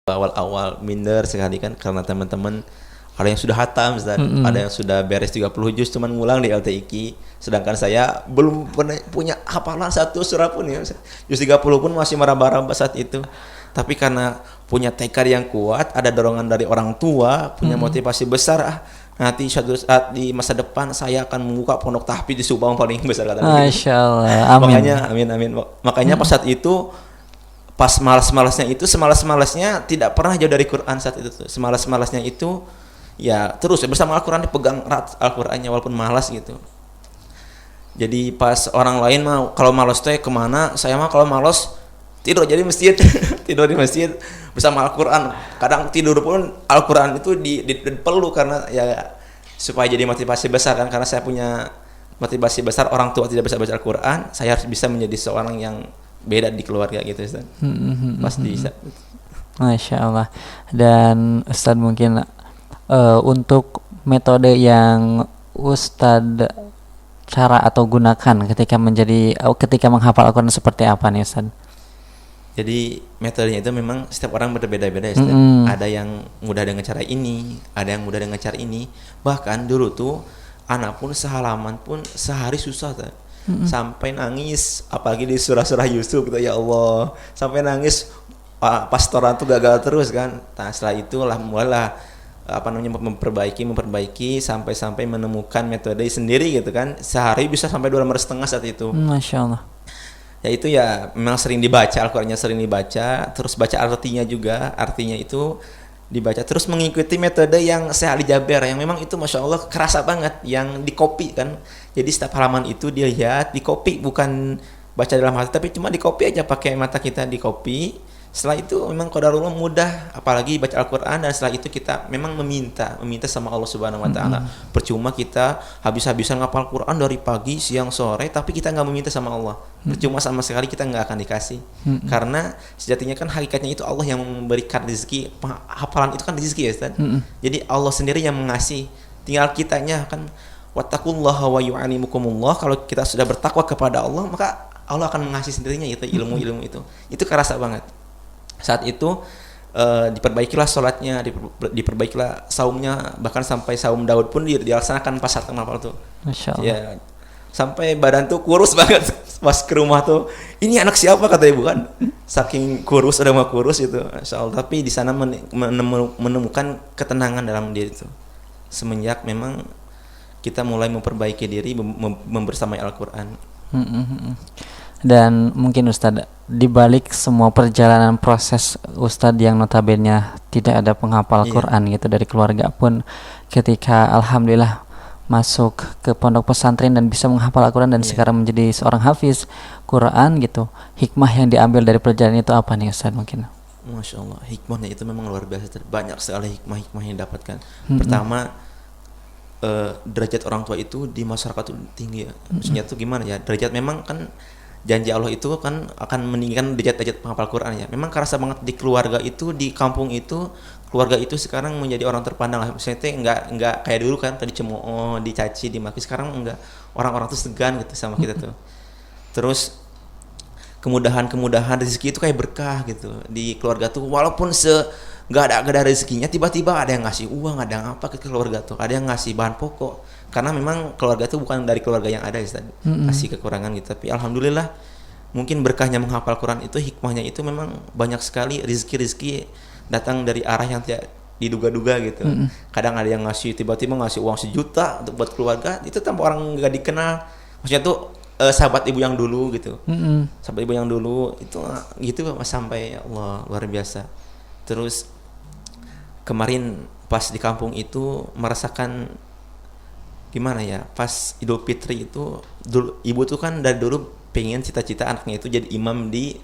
awal-awal minder sekali kan karena teman-teman ada yang sudah hatam Ustaz, ada yang sudah beres 30 juz cuman ngulang di LTIQ, sedangkan saya belum pernah punya hafalan satu surah pun ya. Juz 30 pun masih meraba-raba saat itu. Tapi karena punya tekad yang kuat, ada dorongan dari orang tua, punya motivasi besar, nanti suatu saat di masa depan saya akan membuka pondok tahfidz di Subang paling besar katanya. Masya Allah, amin. Makanya amin. Makanya pas saat itu, pas malas-malasnya itu, semalas-malasnya tidak pernah jauh dari Quran saat itu tuh. Semalas-malasnya itu ya terus bersama Al-Quran, dipegang erat Al-Qurannya walaupun malas gitu. Jadi pas orang lain mau kalau malas teh kemana, saya mah kalau malas tidur jadi masjid. Tidur di masjid bersama Al-Quran. Kadang tidur pun Al-Quran itu diperlu karena ya supaya jadi motivasi besar kan, karena saya punya motivasi besar, orang tua tidak bisa baca Al-Quran, saya harus bisa menjadi seorang yang beda di keluarga gitu Ustaz. Pasti bisa. Masya Allah. Dan Ustadz mungkin untuk metode yang Ustadz cara atau gunakan ketika menghafal Al-Quran seperti apa nih Ustadz? Jadi metodenya itu memang setiap orang berbeda-beda ya Ustaz. Ada yang mudah dengan cara ini, ada yang mudah dengan cara ini. Bahkan dulu tuh anak pun sehalaman pun sehari susah Ustaz. Sampai nangis, apalagi di surah-surah Yusuf gitu, ya Allah, sampai nangis pastoran tuh gagal terus kan. Nah setelah itulah mulailah memperbaiki sampai menemukan metode sendiri gitu kan. Sehari bisa sampai 2 lembar setengah saat itu. Masya Allah. Ya itu ya memang sering dibaca, Al-Qur'annya sering dibaca, terus baca artinya juga, artinya itu dibaca, terus mengikuti metode yang Syekh Ali Jaber yang memang itu Masya Allah kerasa banget, yang di copy kan. Jadi setiap halaman itu dia lihat, di copy, bukan baca dalam hati tapi cuma di copy aja pakai mata kita, di copy. Setelah itu memang qadarullah mudah, apalagi baca Al-Quran, dan setelah itu kita memang meminta sama Allah Subhanahu Wa Taala. Percuma kita habis-habisan ngapal Quran dari pagi, siang, sore, tapi kita nggak meminta sama Allah. Percuma sama sekali, kita nggak akan dikasih. Karena sejatinya kan hakikatnya itu Allah yang memberikan rezeki. Hafalan itu kan rezeki ya Ustaz. Jadi Allah sendiri yang mengasih. Tinggal kitanya kan, wattaqullaha wa yu'allimukumullah. Kalau kita sudah bertakwa kepada Allah, maka Allah akan mengasih sendirinya itu ilmu-ilmu itu. Itu kerasa banget. Saat itu diperbaikilah sholatnya, diperbaikilah saumnya, bahkan sampai saum Daud pun dilaksanakan pas saat menghafal tuh. Masya Allah. Ya, sampai badan tuh kurus banget pas ke rumah tuh. Ini anak siapa kata ibu kan? Saking kurus, udah mau kurus itu. Masya Allah. Tapi di sana menemukan ketenangan dalam diri itu. Semenjak memang kita mulai memperbaiki diri, membersamai Al-Quran. Dan mungkin Ustadz, dibalik semua perjalanan proses Ustadz yang notabene tidak ada penghafal Quran gitu dari keluarga pun, ketika alhamdulillah masuk ke pondok pesantren dan bisa menghafal Al-Quran dan sekarang menjadi seorang hafiz Quran gitu, hikmah yang diambil dari perjalanan itu apa nih Ustadz mungkin? Masya Allah, hikmahnya itu memang luar biasa, banyak sekali hikmah yang didapatkan. Pertama, derajat orang tua itu di masyarakat itu tinggi ya. Maksudnya itu gimana ya, derajat memang kan janji Allah itu kan akan meninggikan derajat penghafal Quran ya. Memang kerasa banget di keluarga itu, di kampung itu, keluarga itu sekarang menjadi orang terpandang lah. Maksudnya enggak kayak dulu kan, tadi cemooh, dicaci, dimaki. Sekarang enggak, orang-orang tuh segan gitu sama kita tuh. Terus kemudahan rezeki itu kayak berkah gitu di keluarga tuh, walaupun enggak ada rezekinya, tiba-tiba ada yang ngasih uang, ada yang apa ke keluarga tuh, ada yang ngasih bahan pokok. Karena memang keluarga itu bukan dari keluarga yang ada ya, masih kekurangan gitu. Tapi alhamdulillah, mungkin berkahnya menghafal Quran itu, hikmahnya itu memang banyak sekali, rezeki datang dari arah yang tidak diduga-duga gitu. Kadang ada yang ngasih, tiba-tiba ngasih uang 1 juta untuk buat keluarga, itu tanpa orang nggak dikenal. Maksudnya tuh sahabat ibu yang dulu gitu. Sahabat ibu yang dulu itu gitu sampai, ya Allah, luar biasa. Terus kemarin pas di kampung itu merasakan gimana ya, pas Idul Fitri itu dulu, ibu tuh kan dari dulu pengen cita-cita anaknya itu jadi imam di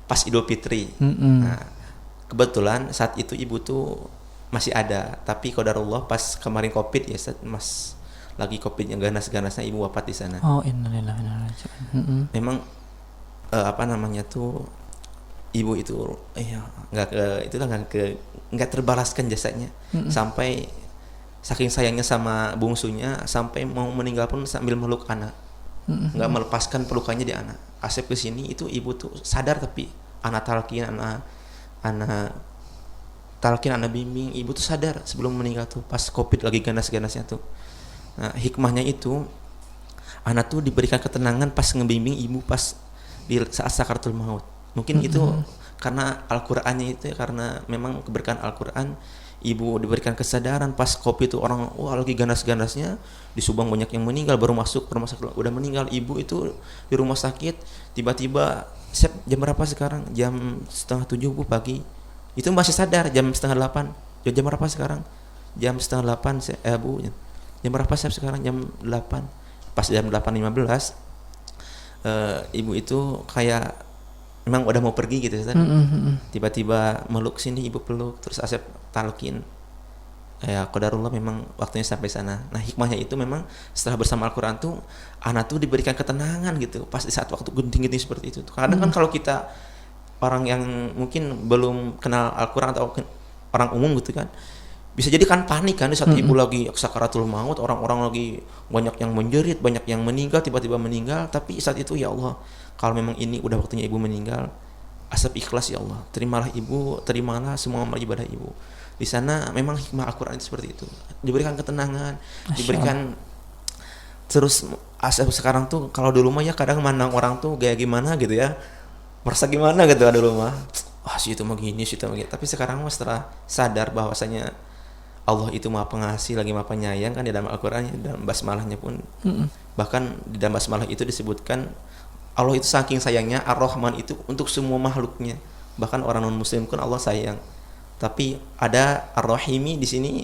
pas Idul Fitri. Nah, kebetulan saat itu ibu tuh masih ada, tapi qadarullah pas kemarin Covid ya, mas lagi Covid yang ganas-ganasnya, ibu wafat di sana. Oh, innalillahi wa inna ilaihi raji'un. Memang apa namanya tuh, ibu itu nggak terbalaskan jasanya. Sampai saking sayangnya sama bungsunya, sampai mau meninggal pun sambil meluk anak, nggak melepaskan pelukannya di anak. Asep kesini itu ibu tuh sadar, tapi anak talqin, anak talkin, anak bimbing, ibu tuh sadar sebelum meninggal tuh pas COVID lagi ganas-ganasnya tuh. Nah, hikmahnya itu anak tuh diberikan ketenangan pas ngebimbing ibu pas di saat sakaratul maut. Mungkin itu karena Al-Qur'annya itu ya, karena memang keberkahan Al-Qur'an, ibu diberikan kesadaran pas COVID itu orang wah lagi ganas-ganasnya di Subang banyak yang meninggal, baru masuk rumah sakit udah meninggal, ibu itu di rumah sakit tiba-tiba jam berapa sekarang, jam 6:30 Bu pagi, itu masih sadar jam 7:30. Jam berapa sekarang, jam 7:30 Bu, jam berapa sekarang, jam 8. Pas jam 8:15 ibu itu kayak memang udah mau pergi gitu kan. Tiba-tiba meluk sini, ibu peluk, terus Asep talkin. Ya qadarullah memang waktunya sampai sana. Nah, hikmahnya itu memang setelah bersama Al-Qur'an tuh anak tuh diberikan ketenangan gitu pas di saat waktu genting-genting seperti itu. Kadang kan kalau kita orang yang mungkin belum kenal Al-Qur'an atau orang umum gitu kan, bisa jadi kan panik kan di saat ibu lagi sakaratul maut, orang-orang lagi banyak yang menjerit, banyak yang meninggal, tiba-tiba meninggal. Tapi saat itu ya Allah, kalau memang ini udah waktunya ibu meninggal, Asep ikhlas ya Allah, terimalah ibu, terimalah semua amal ibadah ibu. Di sana memang hikmah Al-Qur'an itu seperti itu, diberikan ketenangan, diberikan. Terus Asep sekarang tuh kalau dulu mah ya kadang mandang orang tuh kayak gimana gitu ya, merasa gimana gitu dulu mah, si itu mah gini, si itu mah gitu. Tapi sekarang mah setelah sadar bahwasanya Allah itu Maha Pengasih lagi Maha Penyayang kan, di dalam Al-Qur'an, dalam basmalahnya pun bahkan di dalam basmalah itu disebutkan Allah itu saking sayangnya, Ar-Rahman itu untuk semua makhluknya, bahkan orang non muslim pun Allah sayang. Tapi ada Ar-Rahimi di sini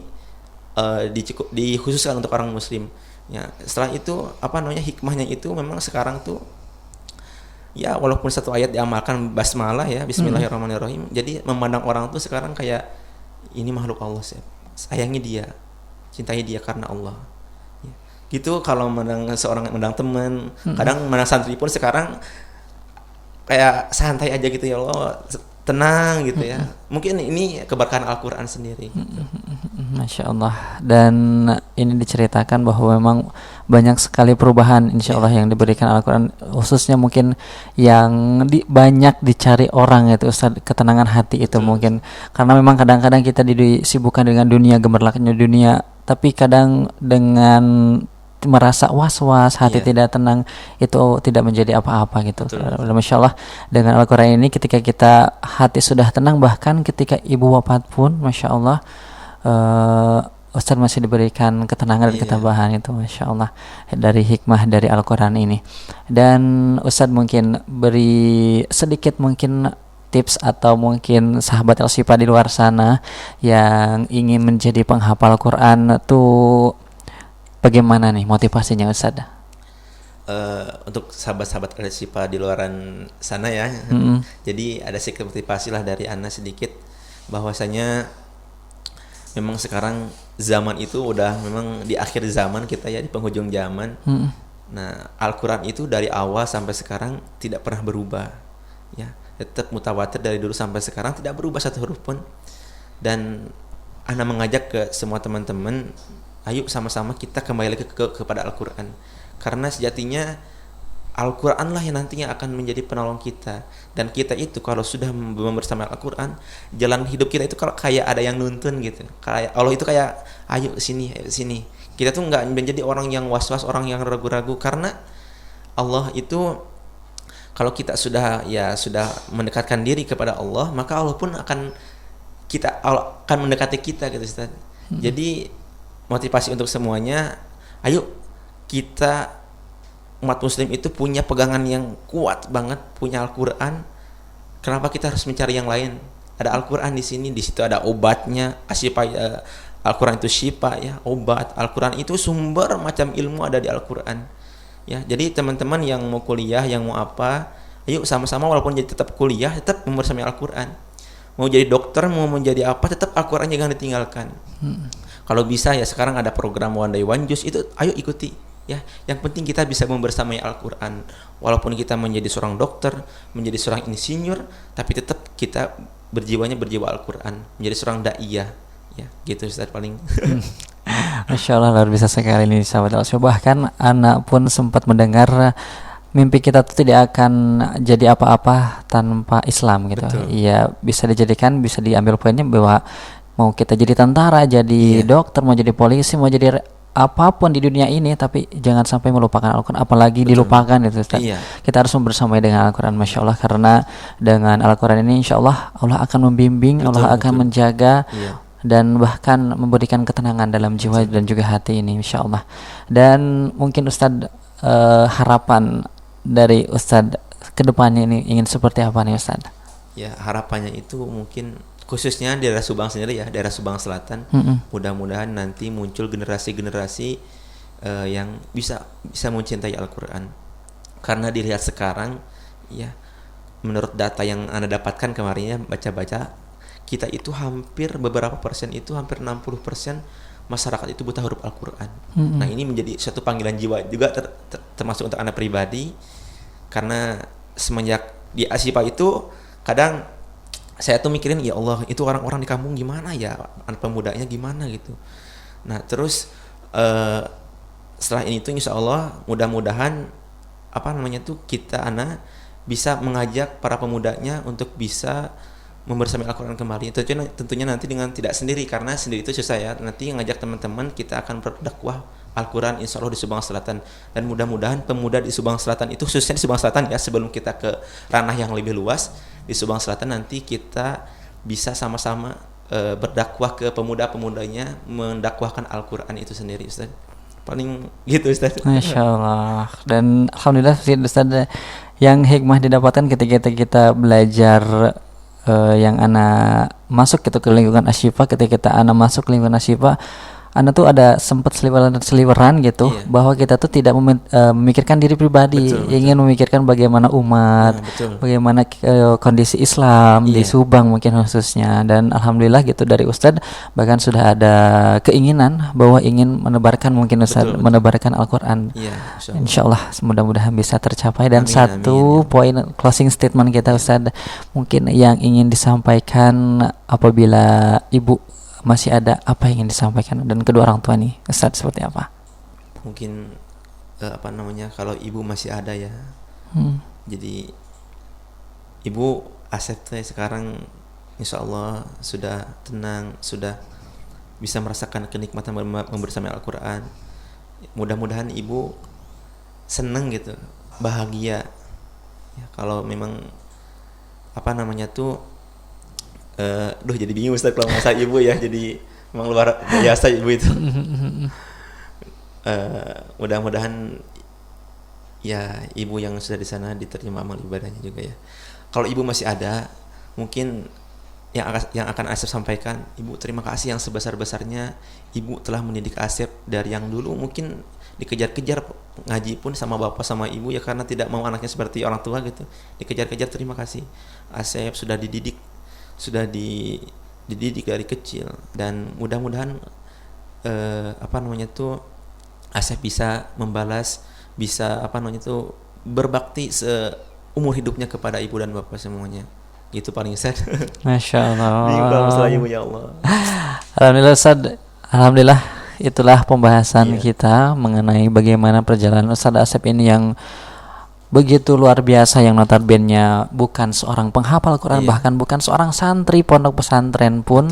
dikhususkan untuk orang muslim. Ya, setelah itu hikmahnya itu memang sekarang tuh ya walaupun satu ayat diamalkan basmalah ya, Bismillahirrahmanirrahim. Jadi memandang orang tuh sekarang kayak ini makhluk Allah sih. Sayangi dia, cintai dia karena Allah. Ya. Gitu kalau memandang teman, kadang memandang santri pun sekarang kayak santai aja gitu ya Allah, tenang gitu ya. Mungkin ini keberkahan Al-Qur'an sendiri. Masya Allah. Dan ini diceritakan bahwa memang banyak sekali perubahan insya Allah yang diberikan Al-Quran, khususnya mungkin yang banyak dicari orang itu Ustaz, ketenangan hati itu mungkin karena memang kadang-kadang kita disibukkan dengan dunia, gemerlapnya dunia, tapi kadang dengan merasa was-was, hati tidak tenang, itu tidak menjadi apa-apa gitu. Masya Allah, dengan Al-Quran ini ketika kita hati sudah tenang, bahkan ketika ibu wafat pun Masya Allah, Ustaz masih diberikan ketenangan dan ketabahan itu, Masya Allah, dari hikmah dari Al-Quran ini. Dan Ustaz mungkin beri sedikit mungkin tips atau mungkin sahabat El-Shifa di luar sana yang ingin menjadi penghafal Quran tuh bagaimana nih motivasinya Ustaz? Untuk sahabat-sahabat El-Shifa di luaran sana ya, jadi ada sedikit motivasi lah dari Ana sedikit, bahwasanya memang sekarang zaman itu udah memang di akhir zaman kita ya, di penghujung zaman. Nah, Al-Quran itu dari awal sampai sekarang tidak pernah berubah ya, tetap mutawatir dari dulu sampai sekarang, tidak berubah satu huruf pun. Dan Ana mengajak ke semua teman-teman, ayo sama-sama kita kembali lagi kepada Al-Quran, karena sejatinya Al-Quran lah yang nantinya akan menjadi penolong kita. Dan kita itu kalau sudah bersama Al-Quran, jalan hidup kita itu kalau kayak ada yang nuntun gitu. Kayak Allah itu kayak ayo sini, ayo sini. Kita tuh nggak menjadi orang yang was-was, orang yang ragu-ragu, karena Allah itu kalau kita sudah mendekatkan diri kepada Allah, maka Allah pun akan mendekati kita gitu Ustaz. Jadi motivasi untuk semuanya, ayo kita umat muslim itu punya pegangan yang kuat banget, punya Al-Quran. Kenapa kita harus mencari yang lain? Ada Al-Quran di sini, di situ ada obatnya. Al-Quran itu syifa ya, obat. Al-Quran itu sumber macam ilmu ada di Al-Quran. Ya, jadi teman-teman yang mau kuliah, yang mau apa, ayo sama-sama walaupun jadi tetap kuliah, tetap membersamai Al-Quran. Mau jadi dokter, mau menjadi apa, tetap Al-Quran jangan ditinggalkan. Kalau bisa ya sekarang ada program One Day One Juz, itu ayo ikuti. Ya, yang penting kita bisa membersamai Al-Quran. Walaupun kita menjadi seorang dokter, menjadi seorang insinyur, tapi tetap kita berjiwa Al-Quran, menjadi seorang da'iyah. Ya, gitu Ustaz paling. Masya Allah, luar biasa sekali ini sahabat Al-Shifa. Bahkan anak pun sempat mendengar mimpi kita tuh tidak akan jadi apa-apa tanpa Islam gitu. Betul. Iya, bisa dijadikan, bisa diambil poinnya bahwa mau kita jadi tentara, jadi dokter, mau jadi polisi, mau jadi apapun di dunia ini, tapi jangan sampai melupakan Al-Quran, apalagi dilupakan itu Ustaz. Iya. Kita harus membersamai dengan Al-Quran, Masya Allah, karena dengan Al-Quran ini insya Allah Allah akan membimbing, Allah akan menjaga, dan bahkan memberikan ketenangan dalam jiwa dan juga hati ini, insya Allah. Dan mungkin Ustadz, harapan dari Ustadz kedepannya ini ingin seperti apa nih Ustadz? Ya, harapannya itu mungkin khususnya di daerah Subang sendiri ya, daerah Subang Selatan, mudah-mudahan nanti muncul generasi-generasi yang bisa mencintai Al-Quran. Karena dilihat sekarang ya, menurut data yang Anda dapatkan kemarin ya, baca-baca, kita itu hampir beberapa persen itu hampir 60% masyarakat itu buta huruf Al-Quran. Nah, ini menjadi suatu panggilan jiwa juga termasuk untuk Anda pribadi, karena semenjak di Asipa itu kadang saya tuh mikirin, ya Allah, itu orang-orang di kampung gimana ya, anak pemudanya gimana gitu. Nah, terus setelah ini tuh insya Allah mudah-mudahan kita bisa mengajak para pemudanya untuk bisa membersamai Al-Quran kembali. Tentunya nanti dengan tidak sendiri, karena sendiri itu susah ya. Nanti ngajak teman-teman, kita akan berdakwah Al-Quran insya Allah di Subang Selatan. Dan mudah-mudahan pemuda di Subang Selatan itu, khususnya di Subang Selatan ya, sebelum kita ke ranah yang lebih luas, di Subang Selatan nanti kita bisa sama-sama berdakwah ke pemuda-pemudanya, mendakwahkan Al-Quran itu sendiri, Ustaz. Paling gitu, Ustaz. Masya Allah. Dan Alhamdulillah Ustaz, yang hikmah didapatkan ketika kita belajar yang anak masuk gitu ke lingkungan Asyifa, ketika kita anak masuk lingkungan Asyifa, Anda tuh ada sempat seliweran gitu, bahwa kita tuh tidak memikirkan diri pribadi, ingin memikirkan bagaimana umat, bagaimana kondisi Islam di Subang mungkin khususnya. Dan Alhamdulillah gitu dari Ustadz bahkan sudah ada keinginan bahwa ingin menebarkan mungkin Ustadz menebarkan Al-Quran. Insya Allah mudah-mudahan bisa tercapai. Dan satu poin closing statement kita Ustadz, mungkin yang ingin disampaikan apabila Ibu masih ada apa yang ingin disampaikan, dan kedua orang tua nih Ustadz seperti apa? Mungkin kalau Ibu masih ada ya, jadi Ibu Asep tuh sekarang insya Allah sudah tenang, sudah bisa merasakan kenikmatan membersamai Al-Quran. Mudah-mudahan Ibu seneng gitu, bahagia ya, kalau memang jadi bingung Ustaz kalau masa Ibu ya, jadi memang luar biasa Ibu itu. Mudah-mudahan ya Ibu yang sudah di sana diterima amal ibadahnya juga ya. Kalau Ibu masih ada, mungkin yang akan Asep sampaikan, Ibu terima kasih yang sebesar-besarnya Ibu telah mendidik Asep dari yang dulu mungkin dikejar-kejar ngaji pun sama bapak sama ibu ya, karena tidak mau anaknya seperti orang tua gitu, dikejar-kejar. Terima kasih Asep sudah dididik dari kecil, dan mudah-mudahan Asep bisa membalas, bisa berbakti seumur hidupnya kepada ibu dan bapak semuanya. Gitu paling Ustaz. Masya Allah. Bingung masalah ibu, ya Allah. Alhamdulillah Ustaz. Alhamdulillah, itulah pembahasan kita mengenai bagaimana perjalanan Ustaz Asep ini yang begitu luar biasa, yang notabene bukan seorang penghafal Quran, bahkan bukan seorang santri pondok pesantren pun.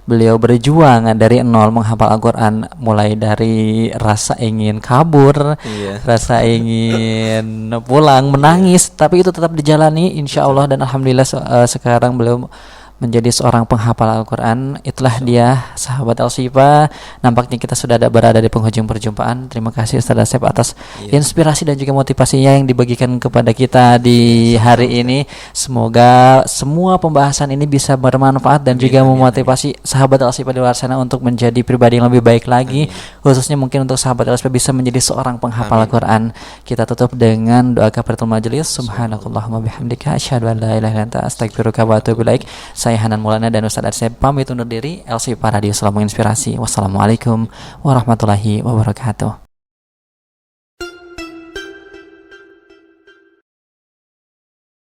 Beliau berjuang dari nol menghafal Al-Quran, mulai dari rasa ingin kabur, rasa ingin pulang, menangis, tapi itu tetap dijalani insya Allah. Dan Alhamdulillah sekarang beliau menjadi seorang penghafal Al-Quran. Itulah dia sahabat Al-Syifa. Nampaknya kita sudah berada di penghujung perjumpaan. Terima kasih Ustaz Asep atas inspirasi dan juga motivasinya yang dibagikan kepada kita di hari ini. Semoga semua pembahasan ini bisa bermanfaat dan juga memotivasi sahabat Al-Syifa di luar sana untuk menjadi pribadi yang lebih baik lagi. Khususnya mungkin untuk sahabat Al-Syifa bisa menjadi seorang penghafal Al-Quran. Kita tutup dengan doa kafaratul majelis. Subhanakallahumma bihamdika asyhadu an la ilaha illa anta astaghfiruka wa atubu ilaik. Saya Hanan Maulana dan Ustaz Asep pamit undur diri. Al-Syifa Radio Selalu Menginspirasi. Wassalamualaikum warahmatullahi wabarakatuh.